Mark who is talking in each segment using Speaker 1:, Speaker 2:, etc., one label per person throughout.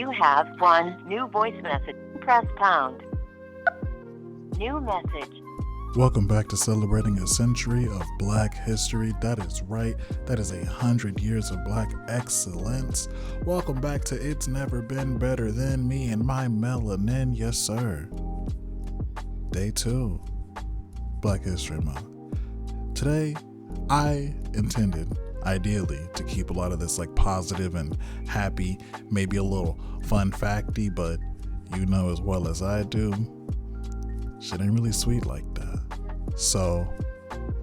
Speaker 1: You have one new voice message. Press pound. New message.
Speaker 2: Welcome back to celebrating a century of Black history. That is right. That is 100 years of Black excellence. Welcome back to It's Never Been Better Than Me and My Melanin. Yes, sir. Day 2. Black History Month. Today, I intended, ideally, to keep a lot of this like positive and happy, maybe a little fun facty, but you know as well as I do, shit ain't really sweet like that. So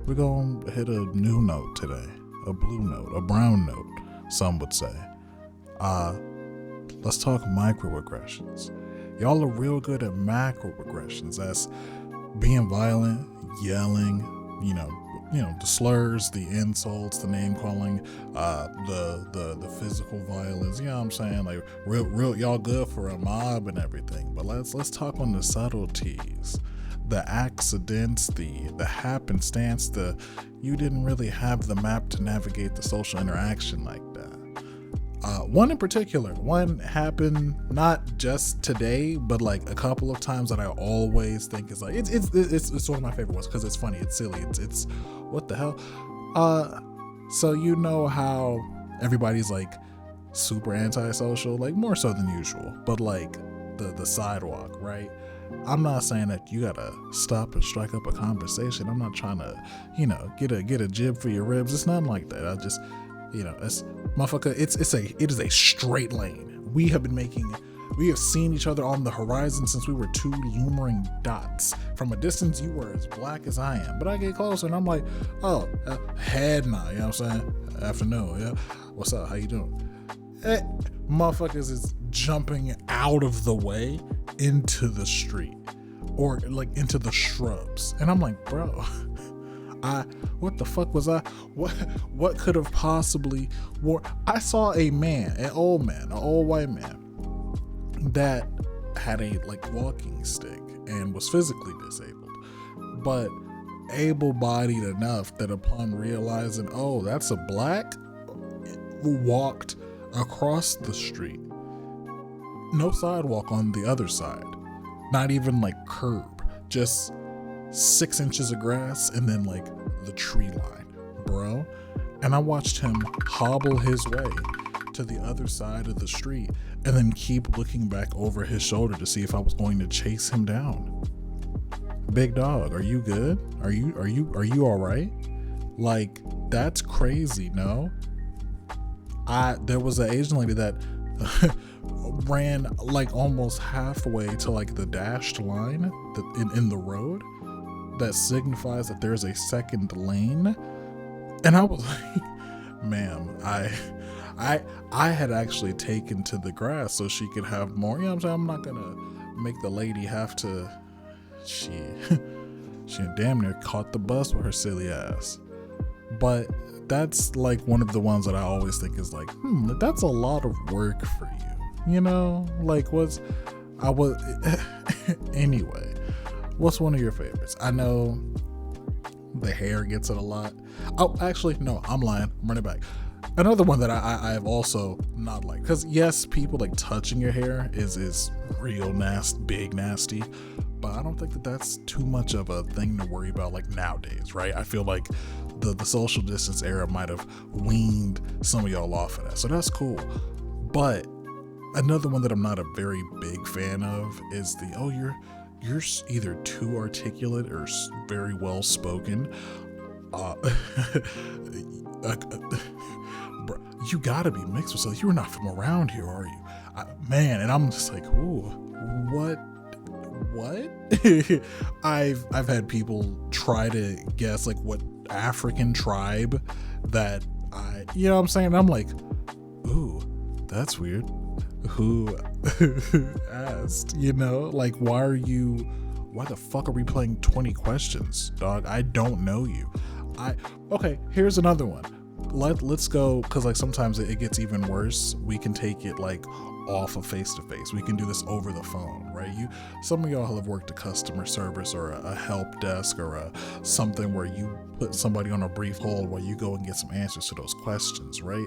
Speaker 2: we're gonna hit a new note today, a blue note, a brown note, some would say. Let's talk microaggressions. Y'all are real good at macroaggressions. That's being violent, yelling, you know, the slurs, the insults, the name calling, the physical violence, you know what I'm saying? Like real y'all good for a mob and everything. But let's talk on the subtleties, the accidents, the happenstance, you didn't really have the map to navigate the social interaction like that. One in particular, one happened not just today, but like a couple of times that I always think is like it's one of my favorite ones because it's funny, it's silly, it's what the hell. So you know how everybody's like super antisocial, like more so than usual, but like the sidewalk, right? I'm not saying that you gotta stop and strike up a conversation. I'm not trying to, get a jib for your ribs. It's nothing like that. I just, it's motherfucker. It is a straight lane. We have seen each other on the horizon since we were two lumbering dots. From a distance, you were as black as I am, but I get closer and I'm like, oh, head nod. You know what I'm saying? Afternoon. Yeah. What's up? How you doing? Motherfuckers is jumping out of the way into the street or like into the shrubs, and I'm like, bro, what the fuck was I? What could have possibly? I saw an old white man that had a like walking stick and was physically disabled, but able-bodied enough that upon realizing, oh, that's a black, walked across the street. No sidewalk on the other side. Not even like curb. Just 6 inches of grass and then like the tree line, bro. And I watched him hobble his way to the other side of the street and then keep looking back over his shoulder to see if I was going to chase him down. Big dog, are you good? Are you all right? Like, that's crazy, no? There was an Asian lady that ran like almost halfway to like the dashed line in the road that signifies that there's a second lane, and I was like, ma'am, I had actually taken to the grass so she could have more, you know what I'm saying? I'm not gonna make the lady have to, she damn near caught the bus with her silly ass. But that's like one of the ones that I always think is like, that's a lot of work for you. Like anyway, what's one of your favorites? I know the hair gets it a lot. Oh, actually, no, I'm lying. I'm running back. Another one that I have also not liked, because yes, people like touching your hair is real nasty, big nasty, but I don't think that that's too much of a thing to worry about like nowadays, right? I feel like the social distance era might have weaned some of y'all off of that, so that's cool. But another one that I'm not a very big fan of is you're either too articulate or very well spoken. Bro, you gotta be mixed with something. You're not from around here, are you? Man, and I'm just like, ooh, what? I've had people try to guess like what African tribe that you know what I'm saying? And I'm like, ooh, that's weird. Who asked? Like, why the fuck are we playing 20 questions, dog? I don't know you. Okay, here's another one. Let's go, because like sometimes it gets even worse. We can take it like off of face to face. We can do this over the phone, right? Some of y'all have worked a customer service or a help desk or something where you put somebody on a brief hold while you go and get some answers to those questions, right?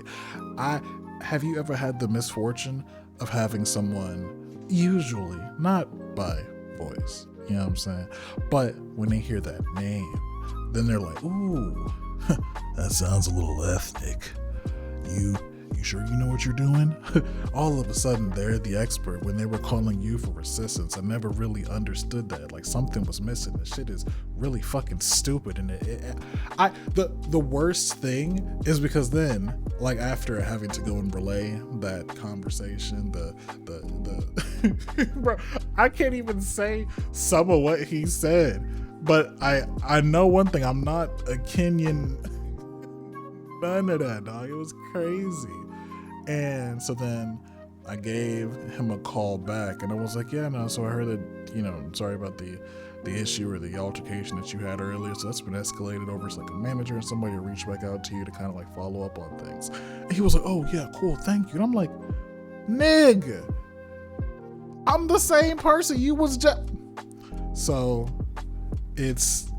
Speaker 2: Have you ever had the misfortune of having someone, usually not by voice, you know what I'm saying? But when they hear that name, then they're like, ooh, that sounds a little ethnic. You sure you know what you're doing? All of a sudden, they're the expert when they were calling you for assistance. I never really understood that. Like, something was missing. The shit is really fucking stupid. And the worst thing is because then, like, after having to go and relay that conversation, the bro, I can't even say some of what he said, but I know one thing. I'm not a Kenyan. None of that, dog. It was crazy. And so then I gave him a call back, and I was like, yeah, no, so I heard that, you know, sorry about the issue or the altercation that you had earlier. So that's been escalated over to like a manager, and somebody will reach back out to you to kind of like follow up on things. And he was like, oh yeah, cool, thank you. And I'm like, nigga, I'm the same person you was just. So it's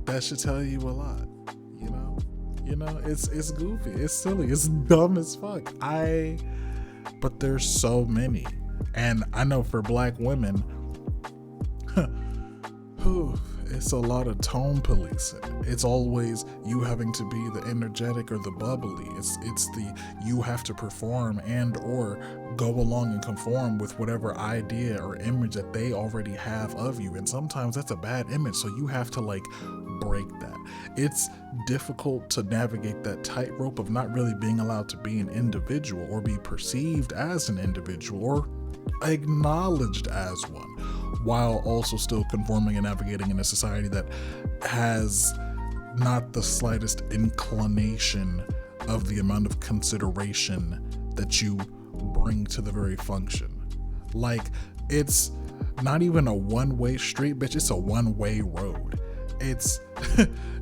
Speaker 2: that should tell you a lot. You know, it's goofy, it's silly, it's dumb as fuck. But there's so many. And I know for Black women, it's a lot of tone policing. It's always you having to be the energetic or the bubbly. It's the you have to perform and or go along and conform with whatever idea or image that they already have of you. And sometimes that's a bad image, so you have to like break that. It's difficult to navigate that tightrope of not really being allowed to be an individual or be perceived as an individual or acknowledged as one, while also still conforming and navigating in a society that has not the slightest inclination of the amount of consideration that you bring to the very function. Like, it's not even a one-way street, bitch, it's a one-way road. It's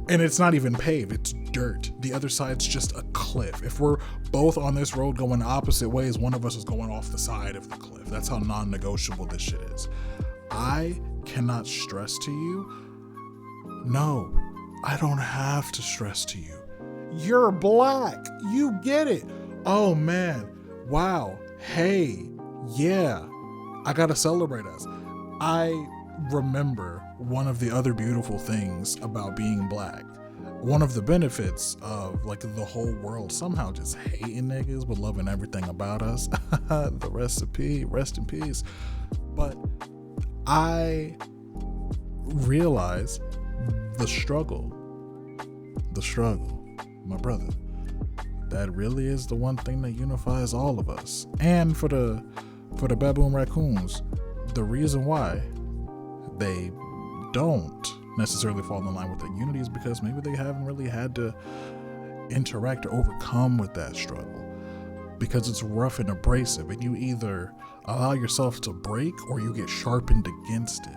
Speaker 2: and it's not even paved, it's dirt. The other side's just a cliff. If we're both on this road going opposite ways, one of us is going off the side of the cliff. That's how non-negotiable this shit is. I cannot stress to you, no, I don't have to stress to you. You're Black, you get it. Oh man, wow, hey, yeah, I gotta celebrate us. I remember one of the other beautiful things about being Black. One of the benefits of like the whole world somehow just hating niggas but loving everything about us. The recipe, rest in peace. But I realize the struggle, my brother, that really is the one thing that unifies all of us. And for the baboon raccoons, the reason why they don't necessarily fall in line with that unity is because maybe they haven't really had to interact or overcome with that struggle, because it's rough and abrasive, and you either allow yourself to break or you get sharpened against it.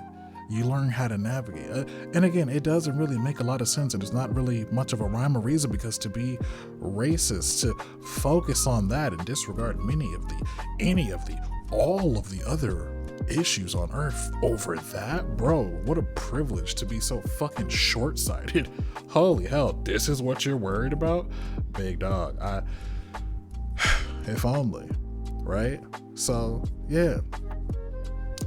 Speaker 2: You learn how to navigate. And again, it doesn't really make a lot of sense, and it's not really much of a rhyme or reason, because to be racist, to focus on that and disregard all of the other issues on earth over that, bro, what a privilege to be so fucking short-sighted. Holy hell, this is what you're worried about? Big dog, if only, right? So yeah,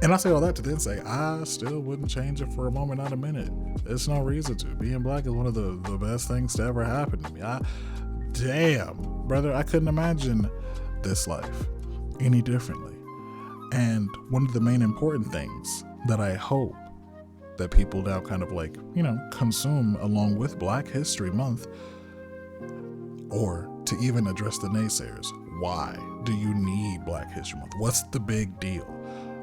Speaker 2: and I say all that to then say I still wouldn't change it for a moment, not a minute. There's no reason to. Being Black is one of the best things to ever happen to me. Damn, brother, I couldn't imagine this life any differently. And one of the main important things that I hope that people now kind of like, you know, consume along with Black History Month, or to even address the naysayers, why do you need Black History Month? What's the big deal?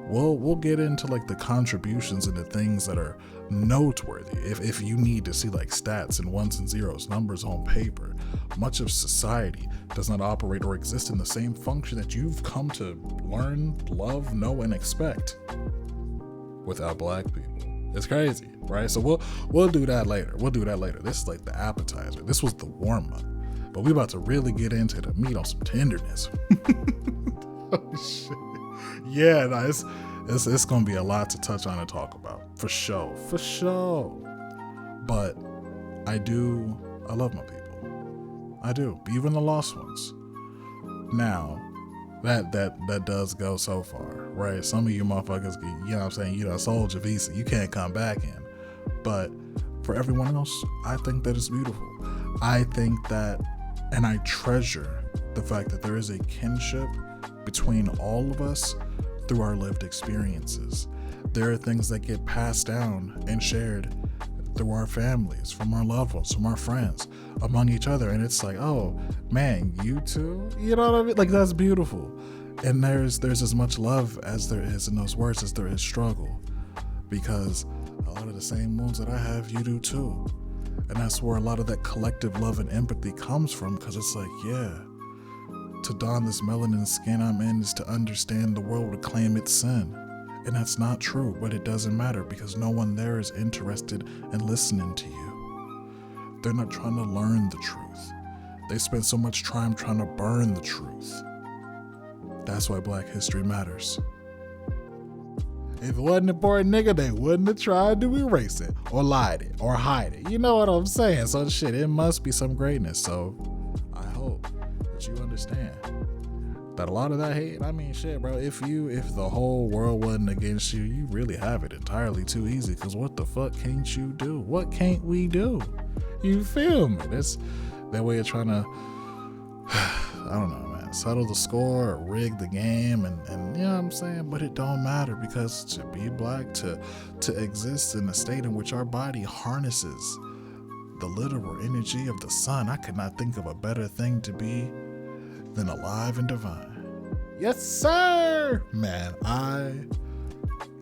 Speaker 2: We'll get into like the contributions and the things that are noteworthy. If you need to see like stats and ones and zeros, numbers on paper, much of society does not operate or exist in the same function that you've come to learn, love, know, and expect without Black people. It's crazy, right? So we'll do that later. This is like the appetizer. This was the warm up, but we about to really get into the meat on some tenderness. Oh shit. Yeah, no, it's gonna be a lot to touch on and talk about, for sure. But I love my people. I do, even the lost ones. Now, that does go so far, right? Some of you motherfuckers, you know what I'm saying, you done sold your visa, you can't come back in. But for everyone else, I think that it's beautiful. I think that, and I treasure the fact that there is a kinship between all of us through our lived experiences. There are things that get passed down and shared through our families, from our loved ones, from our friends, among each other. And it's like, oh man, you too? You know what I mean? Like, that's beautiful. And there's as much love as there is in those words as there is struggle. Because a lot of the same wounds that I have, you do too. And that's where a lot of that collective love and empathy comes from, because it's like, yeah, to don this melanin skin I'm in is to understand the world to claim its sin. And that's not true, but it doesn't matter, because no one there is interested in listening to you. They're not trying to learn the truth. They spend so much time trying to burn the truth. That's why Black history matters. If it wasn't important, nigga, they wouldn't have tried to erase it or lied it or hide it. You know what I'm saying? So shit, it must be some greatness. So I hope that you understand that a lot of that hate, I mean, shit, bro, if the whole world wasn't against you, you really have it entirely too easy, because what the fuck can't you do? What can't we do? You feel me? That's that way of trying to, I don't know, man, settle the score or rig the game, and you know what I'm saying? But it don't matter, because to be Black, to exist in a state in which our body harnesses the literal energy of the sun, I could not think of a better thing to be than alive and divine. Yes, sir! Man, I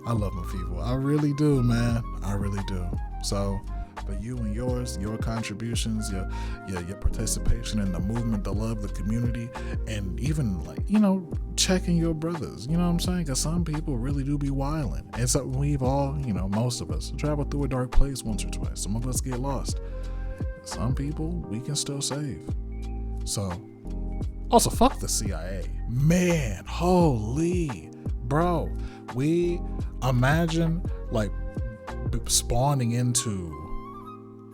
Speaker 2: love my people. I really do, man. I really do. So, but you and yours, your contributions, your participation in the movement, the love, the community, and even, like, you know, checking your brothers, you know what I'm saying? Because some people really do be wilding. And so we've all, you know, most of us travel through a dark place once or twice. Some of us get lost. Some people we can still save. So, also, fuck the CIA. Man, holy, bro. We imagine, like, spawning into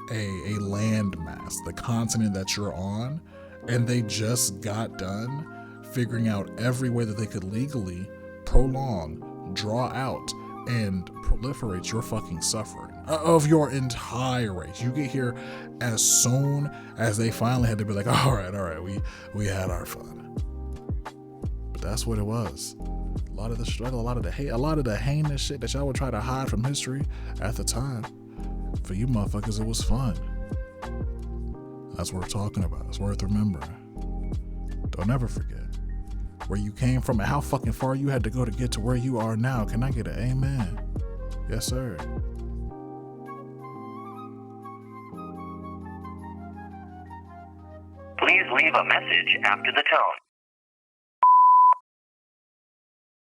Speaker 2: a landmass, the continent that you're on, and they just got done figuring out every way that they could legally prolong, draw out, and proliferate your fucking suffering of your entire race. You get here as soon as they finally had to be like, all right, we had our fun. But that's what it was. A lot of the struggle, a lot of the hate, a lot of the heinous shit that y'all would try to hide from history at the time. For you motherfuckers, it was fun. That's worth talking about. It's worth remembering. Don't ever forget where you came from and how fucking far you had to go to get to where you are now. Can I get an amen? Yes, sir.
Speaker 1: Please leave a message after the tone.